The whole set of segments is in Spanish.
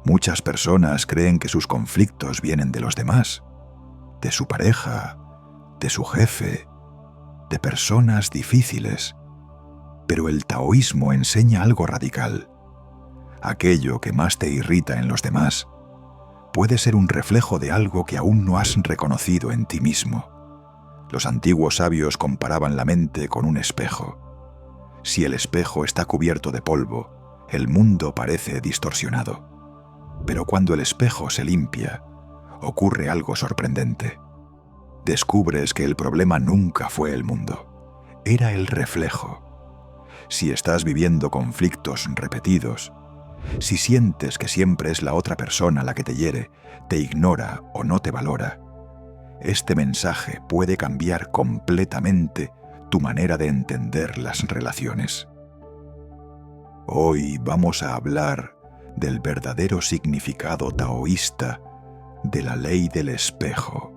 Muchas personas creen que sus conflictos vienen de los demás, de su pareja, de su jefe, de personas difíciles. Pero el taoísmo enseña algo radical. Aquello que más te irrita en los demás puede ser un reflejo de algo que aún no has reconocido en ti mismo. Los antiguos sabios comparaban la mente con un espejo. Si el espejo está cubierto de polvo, el mundo parece distorsionado. Pero cuando el espejo se limpia, ocurre algo sorprendente. Descubres que el problema nunca fue el mundo, era el reflejo. Si estás viviendo conflictos repetidos, si sientes que siempre es la otra persona la que te hiere, te ignora o no te valora, este mensaje puede cambiar completamente tu manera de entender las relaciones. Hoy vamos a hablar del verdadero significado taoísta de la ley del espejo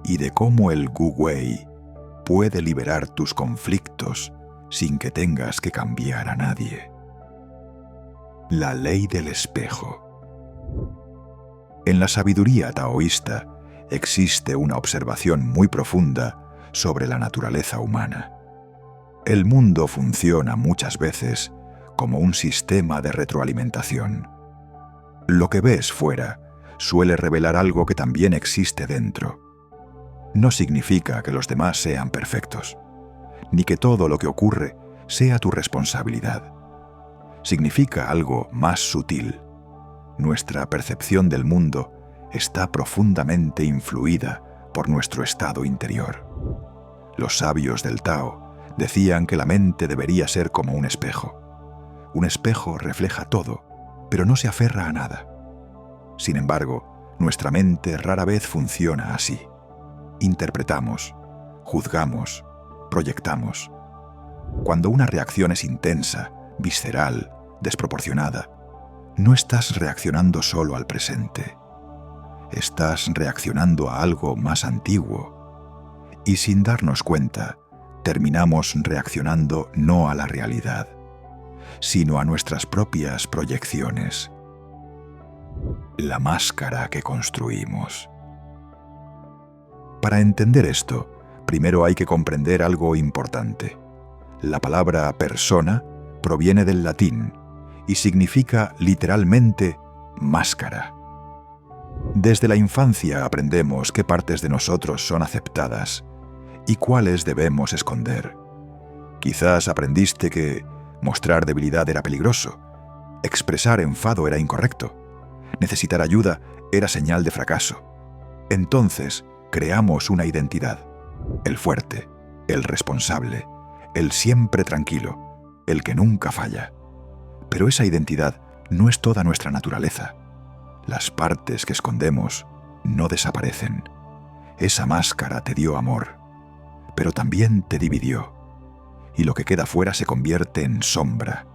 y de cómo el Gu Wei puede liberar tus conflictos sin que tengas que cambiar a nadie. La ley del espejo. En la sabiduría taoísta existe una observación muy profunda sobre la naturaleza humana. El mundo funciona muchas veces como un sistema de retroalimentación. Lo que ves fuera suele revelar algo que también existe dentro. No significa que los demás sean perfectos, ni que todo lo que ocurre sea tu responsabilidad. Significa algo más sutil. Nuestra percepción del mundo está profundamente influida por nuestro estado interior. Los sabios del Tao decían que la mente debería ser como un espejo. Un espejo refleja todo, pero no se aferra a nada. Sin embargo, nuestra mente rara vez funciona así. Interpretamos, juzgamos, proyectamos. Cuando una reacción es intensa, visceral, desproporcionada, no estás reaccionando solo al presente. Estás reaccionando a algo más antiguo. Y sin darnos cuenta, terminamos reaccionando no a la realidad, sino a nuestras propias proyecciones. La máscara que construimos. Para entender esto, primero hay que comprender algo importante. La palabra persona proviene del latín y significa literalmente máscara. Desde la infancia aprendemos qué partes de nosotros son aceptadas y cuáles debemos esconder. Quizás aprendiste que mostrar debilidad era peligroso, expresar enfado era incorrecto, necesitar ayuda era señal de fracaso. Entonces, creamos una identidad: el fuerte, el responsable, el siempre tranquilo, el que nunca falla. Pero esa identidad no es toda nuestra naturaleza. Las partes que escondemos no desaparecen. Esa máscara te dio amor, pero también te dividió. Y lo que queda fuera se convierte en sombra.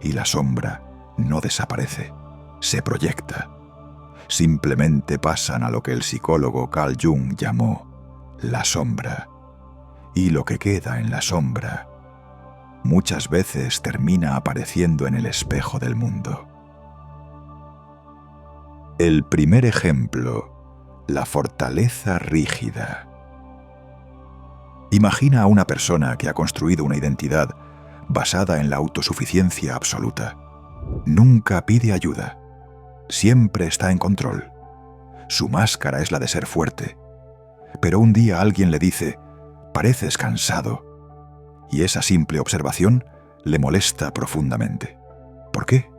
Y la sombra no desaparece, se proyecta. Simplemente pasan a lo que el psicólogo Carl Jung llamó la sombra. Y lo que queda en la sombra muchas veces termina apareciendo en el espejo del mundo. El primer ejemplo: la fortaleza rígida. Imagina a una persona que ha construido una identidad basada en la autosuficiencia absoluta. Nunca pide ayuda. Siempre está en control. Su máscara es la de ser fuerte. Pero un día alguien le dice: «Pareces cansado». Y esa simple observación le molesta profundamente. ¿Por qué?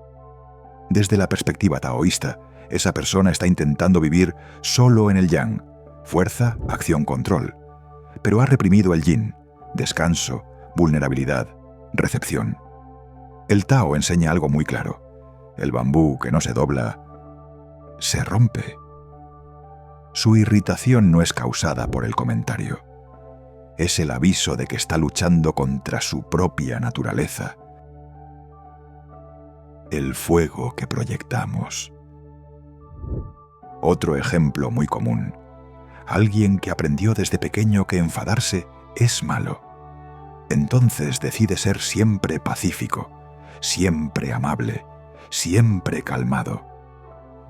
Desde la perspectiva taoísta, esa persona está intentando vivir solo en el yang: fuerza, acción, control. Pero ha reprimido el yin: descanso, vulnerabilidad, recepción. El Tao enseña algo muy claro: el bambú que no se dobla, se rompe. Su irritación no es causada por el comentario. Es el aviso de que está luchando contra su propia naturaleza. El fuego que proyectamos. Otro ejemplo muy común: alguien que aprendió desde pequeño que enfadarse es malo. Entonces decide ser siempre pacífico, siempre amable, siempre calmado.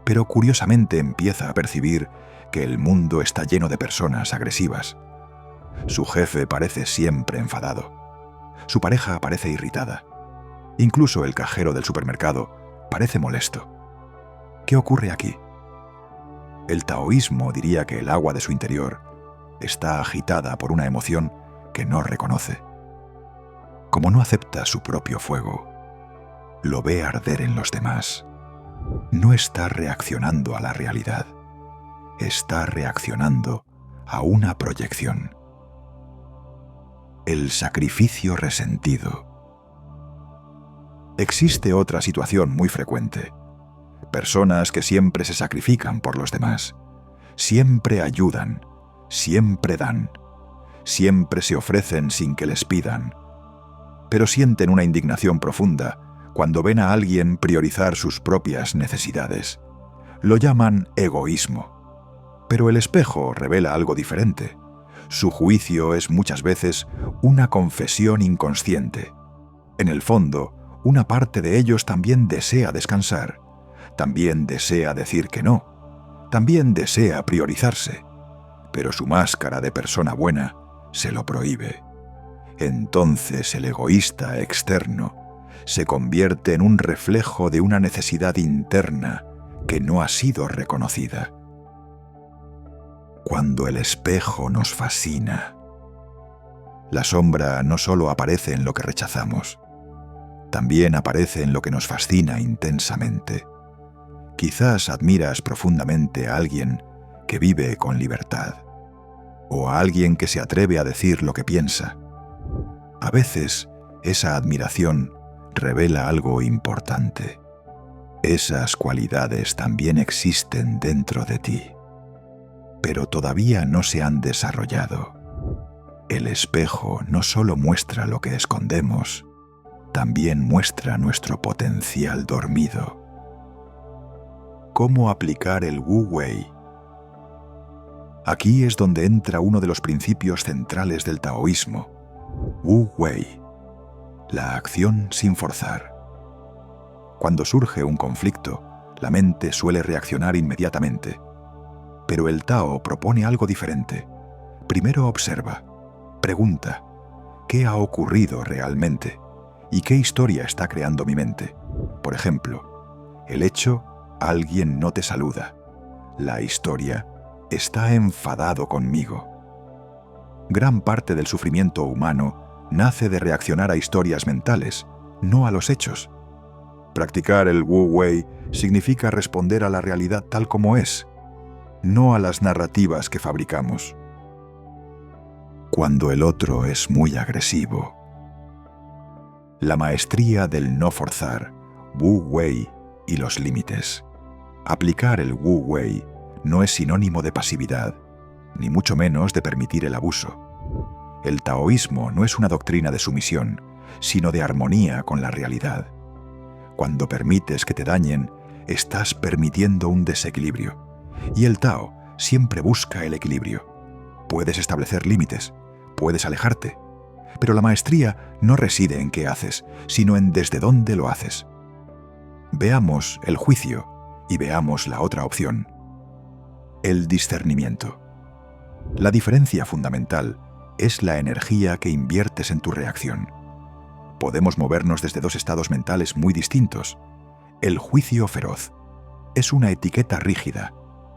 pero curiosamente empieza a percibir que el mundo está lleno de personas agresivas. Su jefe parece siempre enfadado. Su pareja parece irritada. Incluso el cajero del supermercado parece molesto. ¿Qué ocurre aquí? El taoísmo diría que el agua de su interior está agitada por una emoción que no reconoce. Como no acepta su propio fuego, lo ve arder en los demás. No está reaccionando a la realidad, está reaccionando a una proyección. El sacrificio resentido. Existe otra situación muy frecuente. Personas que siempre se sacrifican por los demás, siempre ayudan, siempre dan, siempre se ofrecen sin que les pidan, pero sienten una indignación profunda cuando ven a alguien priorizar sus propias necesidades. Lo llaman egoísmo. Pero el espejo revela algo diferente. Su juicio es muchas veces una confesión inconsciente. En el fondo, una parte de ellos también desea descansar, también desea decir que no, también desea priorizarse, pero su máscara de persona buena se lo prohíbe. Entonces el egoísta externo se convierte en un reflejo de una necesidad interna que no ha sido reconocida. Cuando el espejo nos fascina, la sombra no solo aparece en lo que rechazamos, también aparece en lo que nos fascina intensamente. Quizás admiras profundamente a alguien que vive con libertad, o a alguien que se atreve a decir lo que piensa. A veces, esa admiración revela algo importante. Esas cualidades también existen dentro de ti, pero todavía no se han desarrollado. El espejo no solo muestra lo que escondemos, también muestra nuestro potencial dormido. ¿Cómo aplicar el Wu Wei? Aquí es donde entra uno de los principios centrales del taoísmo, Wu Wei, la acción sin forzar. Cuando surge un conflicto, la mente suele reaccionar inmediatamente. Pero el Tao propone algo diferente. Primero observa, pregunta, ¿qué ha ocurrido realmente? ¿Y qué historia está creando mi mente? Por ejemplo, el hecho, alguien no te saluda. La historia, está enfadado conmigo. Gran parte del sufrimiento humano nace de reaccionar a historias mentales, no a los hechos. Practicar el Wu Wei significa responder a la realidad tal como es, no a las narrativas que fabricamos. Cuando el otro es muy agresivo. La maestría del no forzar, Wu Wei y los límites. Aplicar el Wu Wei no es sinónimo de pasividad, ni mucho menos de permitir el abuso. El taoísmo no es una doctrina de sumisión, sino de armonía con la realidad. Cuando permites que te dañen, estás permitiendo un desequilibrio. Y el Tao siempre busca el equilibrio. Puedes establecer límites, puedes alejarte, pero la maestría no reside en qué haces, sino en desde dónde lo haces. Veamos el juicio y veamos la otra opción. El discernimiento. La diferencia fundamental es la energía que inviertes en tu reacción. Podemos movernos desde dos estados mentales muy distintos. El juicio feroz es una etiqueta rígida.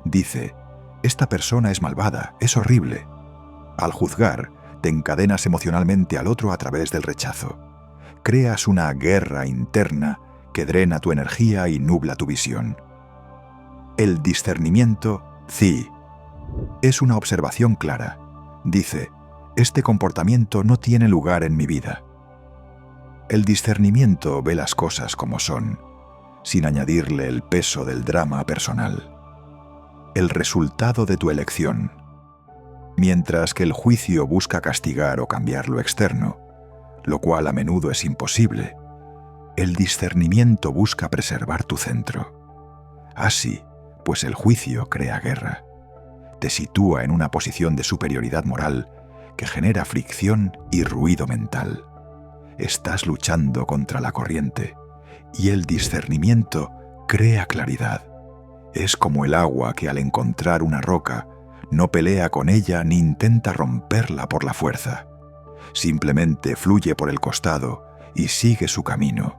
Dice, esta persona es malvada, es horrible. Al juzgar, te encadenas emocionalmente al otro a través del rechazo. Creas una guerra interna que drena tu energía y nubla tu visión. El discernimiento, Zi, es una observación clara. Dice, este comportamiento no tiene lugar en mi vida. El discernimiento ve las cosas como son, sin añadirle el peso del drama personal. El resultado de tu elección. Mientras que el juicio busca castigar o cambiar lo externo, lo cual a menudo es imposible, el discernimiento busca preservar tu centro. Así, pues el juicio crea guerra. Te sitúa en una posición de superioridad moral que genera fricción y ruido mental. Estás luchando contra la corriente y el discernimiento crea claridad. Es como el agua que al encontrar una roca no pelea con ella ni intenta romperla por la fuerza. Simplemente fluye por el costado y sigue su camino.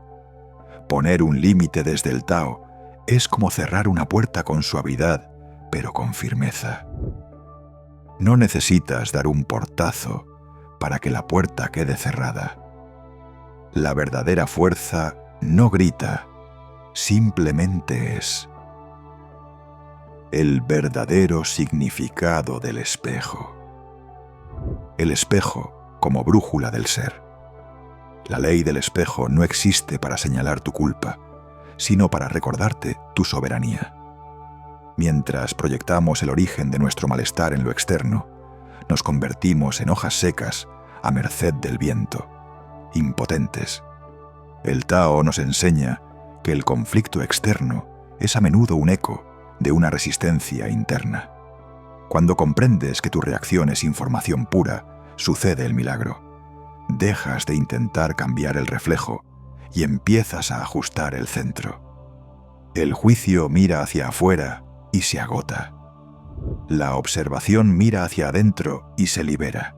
Poner un límite desde el Tao es como cerrar una puerta con suavidad, pero con firmeza. No necesitas dar un portazo para que la puerta quede cerrada. La verdadera fuerza no grita, simplemente es. El verdadero significado del espejo. El espejo como brújula del ser. La ley del espejo no existe para señalar tu culpa, sino para recordarte tu soberanía. Mientras proyectamos el origen de nuestro malestar en lo externo, nos convertimos en hojas secas a merced del viento, impotentes. El Tao nos enseña que el conflicto externo es a menudo un eco de una resistencia interna. Cuando comprendes que tu reacción es información pura, sucede el milagro. Dejas de intentar cambiar el reflejo y empiezas a ajustar el centro. El juicio mira hacia afuera y se agota. La observación mira hacia adentro y se libera.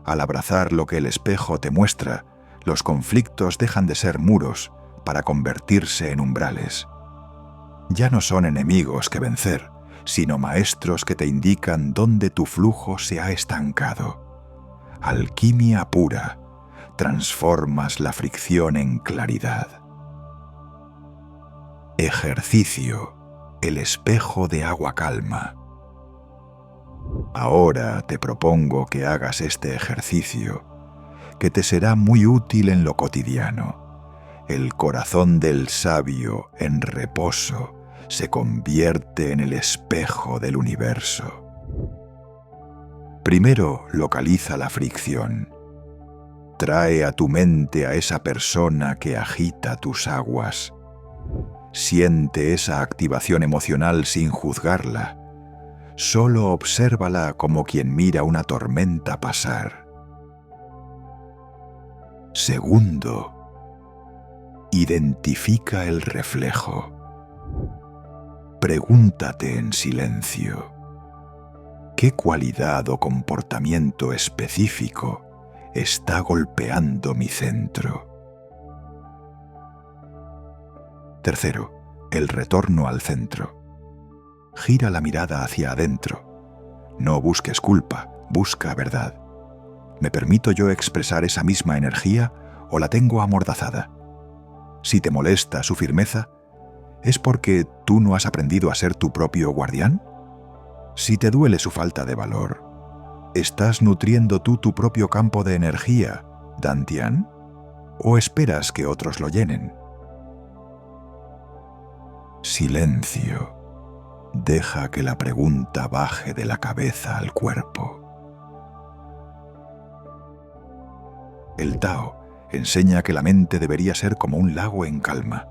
Al abrazar lo que el espejo te muestra, los conflictos dejan de ser muros para convertirse en umbrales. Ya no son enemigos que vencer, sino maestros que te indican dónde tu flujo se ha estancado. Alquimia pura, transformas la fricción en claridad. Ejercicio, el espejo de agua calma. Ahora te propongo que hagas este ejercicio, que te será muy útil en lo cotidiano. El corazón del sabio en reposo se convierte en el espejo del universo. Primero localiza la fricción. Trae a tu mente a esa persona que agita tus aguas. Siente esa activación emocional sin juzgarla. Solo obsérvala como quien mira una tormenta pasar. Segundo, identifica el reflejo. Pregúntate en silencio, ¿qué cualidad o comportamiento específico está golpeando mi centro? Tercero, el retorno al centro. Gira la mirada hacia adentro. No busques culpa, busca verdad. ¿Me permito yo expresar esa misma energía o la tengo amordazada? Si te molesta su firmeza, ¿es porque tú no has aprendido a ser tu propio guardián? Si te duele su falta de valor, ¿estás nutriendo tú tu propio campo de energía, Dantian? ¿O esperas que otros lo llenen? Silencio. Deja que la pregunta baje de la cabeza al cuerpo. El Tao enseña que la mente debería ser como un lago en calma.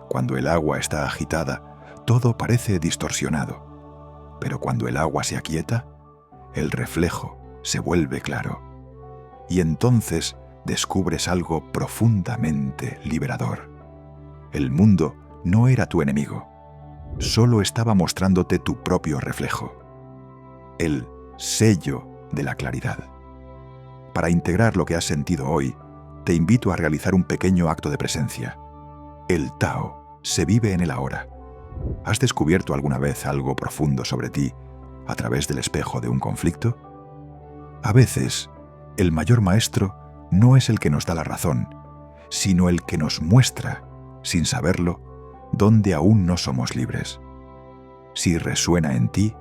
Cuando el agua está agitada, todo parece distorsionado. Pero cuando el agua se aquieta, el reflejo se vuelve claro. Y entonces descubres algo profundamente liberador. El mundo no era tu enemigo. Solo estaba mostrándote tu propio reflejo. El sello de la claridad. Para integrar lo que has sentido hoy, te invito a realizar un pequeño acto de presencia. El Tao se vive en el ahora. ¿Has descubierto alguna vez algo profundo sobre ti a través del espejo de un conflicto? A veces, el mayor maestro no es el que nos da la razón, sino el que nos muestra, sin saberlo, dónde aún no somos libres. Si resuena en ti,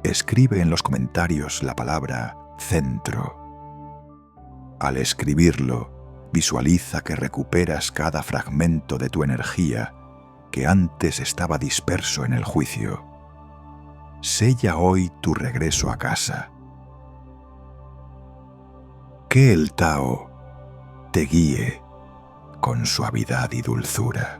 escribe en los comentarios la palabra centro. Al escribirlo, visualiza que recuperas cada fragmento de tu energía que antes estaba disperso en el juicio. Sella hoy tu regreso a casa. Que el Tao te guíe con suavidad y dulzura.